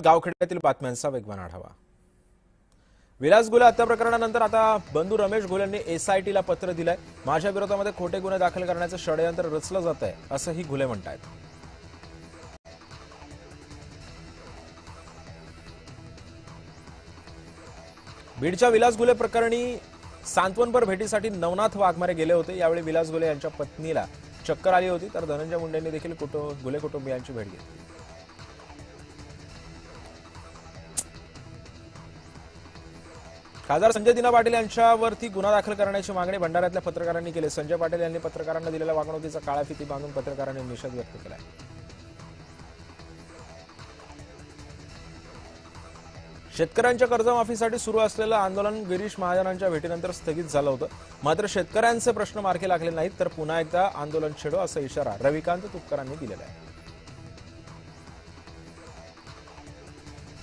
गावखेड्यातील बातम्यांचा वेगवान आढावा। विलास गुले हत्या प्रकरणानंतर आता बंधू रमेश गुले यांनी एसआयटीला पत्र दिलंय। माझ्या विरोधामध्ये खोटे गुन्हे दाखल करण्याचं षडयंत्र रचलं जात आहे असंही गुले म्हणतात। बीडच्या विलास गुले प्रकरणी सांत्वनपर भेटीसाठी नवनाथ वाघमारे गेले होते। यावेळी विलास गुले यांच्या पत्नीला चक्कर आली होती, तर धनंजय मुंडेंनी देखील गुले कुटुंबियांची भेट घेतली। खासदार संजय दिना पाटील यांच्यावरती गुन्हा दाखल करण्याची मागणी भंडाऱ्यातल्या पत्रकारांनी केली। संजय पाटील यांनी पत्रकारांना दिलेल्या वागणुकीचा काळा फिती बांधून पत्रकारांनी निषेध व्यक्त केला। शेतकऱ्यांच्या कर्जमाफीसाठी सुरू असलेलं आंदोलन गिरीश महाजनांच्या भेटीनंतर स्थगित झालं होतं। मात्र शेतकऱ्यांचे प्रश्न मार्गी लागले नाहीत, तर पुन्हा एकदा आंदोलन छेडो असा इशारा रविकांत तुपकरांनी दिलेला आहे।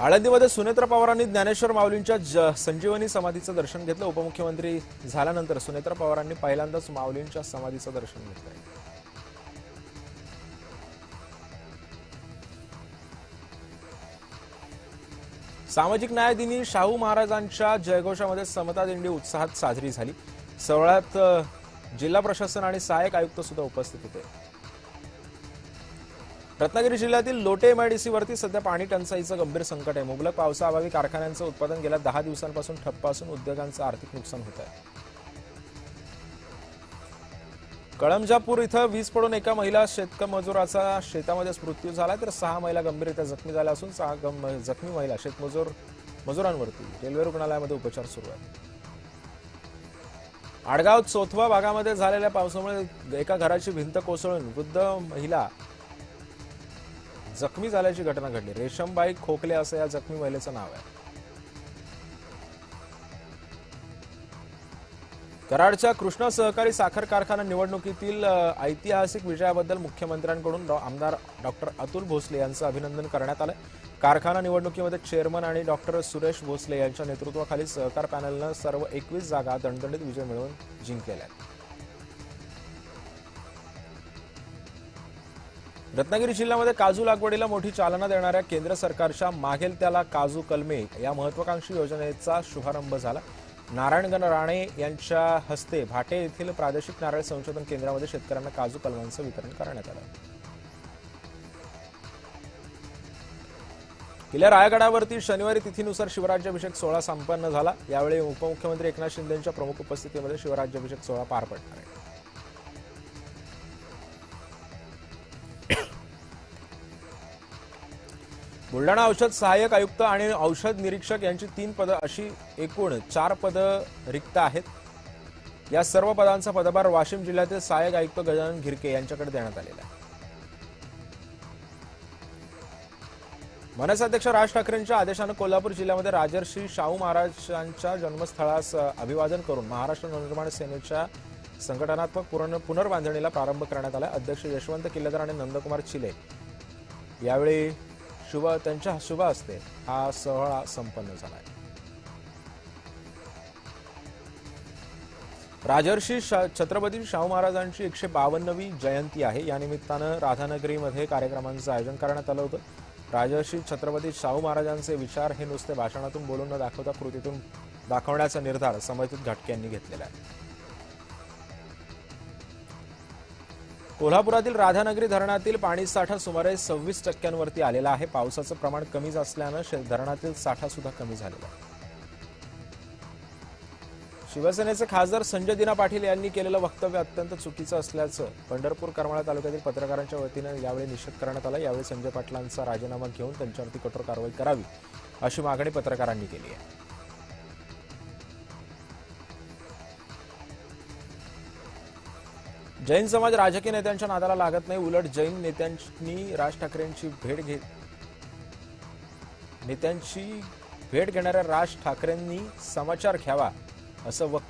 आळंदीमध्ये सुनेत्रा पवारांनी ज्ञानेश्वर माऊलींच्या संजीवनी समाधीचं दर्शन घेतलं। उपमुख्यमंत्री झाल्यानंतर सुनेत्रा पवारांनी पहिल्यांदाच माऊलींच्या समाधीचं दर्शन घेतलंय। सामाजिक न्याय दिनी शाहू महाराजांच्या जयघोषामध्ये समता दिंडी उत्साहात साजरी झाली। सोहळ्यात जिल्हा प्रशासन आणि सहाय्यक आयुक्त सुद्धा उपस्थित होते। रत्नागिरी जिल्ह्यातील लोटे एमआयडीसीवरती सध्या पाणी टंचाईचं गंभीर संकट आहे। मुबलक पावसाअभावी कारखान्यांचं उत्पादन गेल्या 10 दिवसांपासून ठप्प असून उद्योगांचं आर्थिक नुकसान होत आहे। कळमजापूर इथं वीज पडून एका महिला शेतमजुराचा शेतामध्ये मृत्यू झाला, तर 6 महिला गंभीररित्या जखमी झाल्या असून 6 जखमी महिला मजुरांवरती रेल्वे रुग्णालयामध्ये उपचार सुरू आहेत। आडगाव चोथवा भागामध्ये झालेल्या पावसामुळे एका घराची भिंत कोसळून वृद्ध महिला जखमी झाल्याची घटना घडली। रेशमबाई खोकले असं या जखमी महिलेचं नाव आहे। कराडच्या कृष्णा सहकारी साखर कारखाना निवडणुकीतील ऐतिहासिक विजयाबद्दल मुख्यमंत्र्यांकडून आमदार डॉक्टर अतुल भोसले यांचं अभिनंदन करण्यात आलं। कारखाना निवडणुकीमध्ये चेअरमन आणि डॉक्टर सुरेश भोसले यांच्या नेतृत्वाखाली सहकार पॅनलनं सर्व 21 जागा दणदणीत विजय मिळवून जिंकलेल्या आहेत। रत्नागिरी जिल्ह्यामध्ये काजू लागवडीला मोठी चालना देणाऱ्या केंद्र सरकारच्या मागेल त्याला काजू कलमे या महत्वाकांक्षी योजनेचा शुभारंभ झाला। नारायण राणे यांच्या हस्ते भाटे येथील प्रादेशिक नारळ संशोधन केंद्रामध्ये शेतकऱ्यांना काजू कलमांचं वितरण करण्यात आलं। किल्ला रायगडावरती शनिवारी तिथीनुसार शिवराज्याभिषेक सोहळा संपन्न झाला। यावेळी उपमुख्यमंत्री एकनाथ शिंदे यांच्या प्रमुख उपस्थितीमध्ये शिवराज्याभिषेक सोहळा पार पडणार आहे। बुलढाणा औषध सहाय्यक आयुक्त आणि औषध निरीक्षक यांची 3 पदं अशी एकूण 4 पदं रिक्त आहेत। या सर्व पदांचा पदभार वाशिम जिल्ह्यातील सहाय्यक आयुक्त गजानन घिरके यांच्याकडे देण्यात आलेला आहे। मनसे अध्यक्ष राज ठाकरेंच्या आदेशानं कोल्हापूर जिल्ह्यामध्ये राजर्षी शाहू महाराजांच्या जन्मस्थळास अभिवादन करून महाराष्ट्र नवनिर्माण सेनेच्या संघटनात्मक पुनर्बांधणीला प्रारंभ करण्यात आला। अध्यक्ष यशवंत किल्लेदार आणि नंदकुमार चिले यावेळी त्यांच्या शुभ हस्ते हा सोहळा संपन्न झाला। राजर्षी छत्रपती शाहू महाराजांची 152वी जयंती आहे। या निमित्तानं राधानगरीमध्ये कार्यक्रमांचं आयोजन करण्यात आलं होतं। राजर्षी छत्रपती शाहू महाराजांचे विचार हे नुसते भाषणातून बोलून न दाखवता कृतीतून दाखवण्याचा निर्धार समर्थित घाटके यांनी घेतलेला आहे। कोल्हापुरातील राधानगरी धरणातील पाणी साठा सुमारे 26% आलेला आहे। पावसाचं प्रमाण कमी असल्यानं धरणातील साठा सुद्धा कमी झालेला आहे। शिवसेनेचे खासदार संजय दिना पाटील यांनी केलेलं वक्तव्य अत्यंत चुकीचं असल्याचं पंढरपूर करमाळा तालुक्यातील पत्रकारांच्या वतीनं यावेळी निषेध करण्यात आला। यावेळी संजय पाटलांचा राजीनामा घेऊन त्यांच्यावरती कठोर कारवाई करावी अशी मागणी पत्रकारांनी केली आहे। जैन समाज राजकीय नेत्यांच्या नादाला लागत नाही, उलट जैन नेत्यांनी राज ठाकरेंची भेट घेणाऱ्या राज ठाकरेंनी समाचार घ्यावा असं वक्तव्य